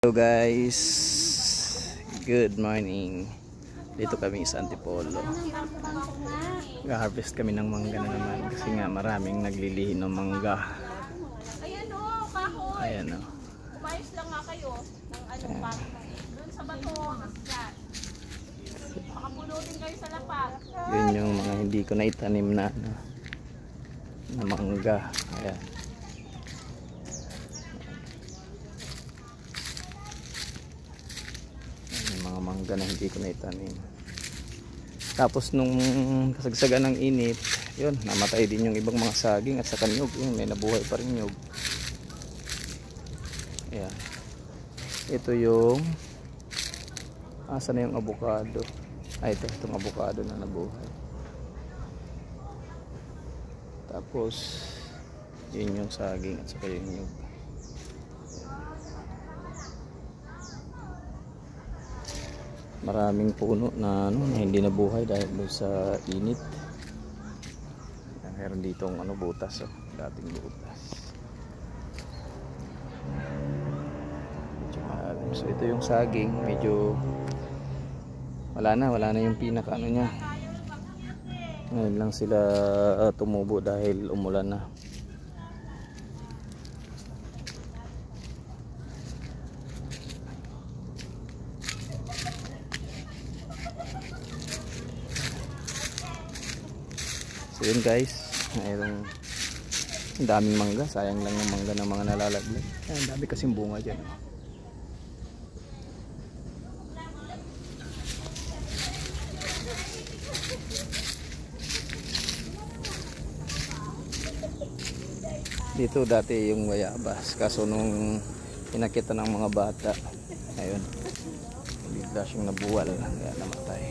Hello guys, good morning. Dito kami sa Antipolo. Nag-harvest kami ng mangga na naman kasi nga maraming naglilihi ng mangga. Ayan o, kahoy. Ayan o. Umayos lang nga kayo ng ano pa. Doon sa bato, nasyan. Makapunutin kayo sa lapag. Yun yung mga hindi ko na itanim na mangga. Ayan. Mga mangga na hindi ko na itanim. Tapos nung kasagsagan ng init, yun, namatay din yung ibang mga saging at saka niyog. Yun, may nabuhay pa rin niyog. Ayan. Ito yung asa na yung avocado. Ay, itong avocado na nabuhay. Tapos yun yung saging at saka yung niyog. Maraming puno na na hindi nabuhay dahil sa init. Meron ditong butas, dating butas. So ito yung saging, medyo wala na yung pinaka niya. Ngayon lang sila tumubo dahil umulan na. So yun guys, mayroong daming mangga. Sayang lang yung mangga ng mga nalalaglag. Ang dami kasing bunga dyan. Dito dati yung guayabas, kaso nung pinakita ng mga bata, ayun, bigla siyang nabuwal, kaya namatay.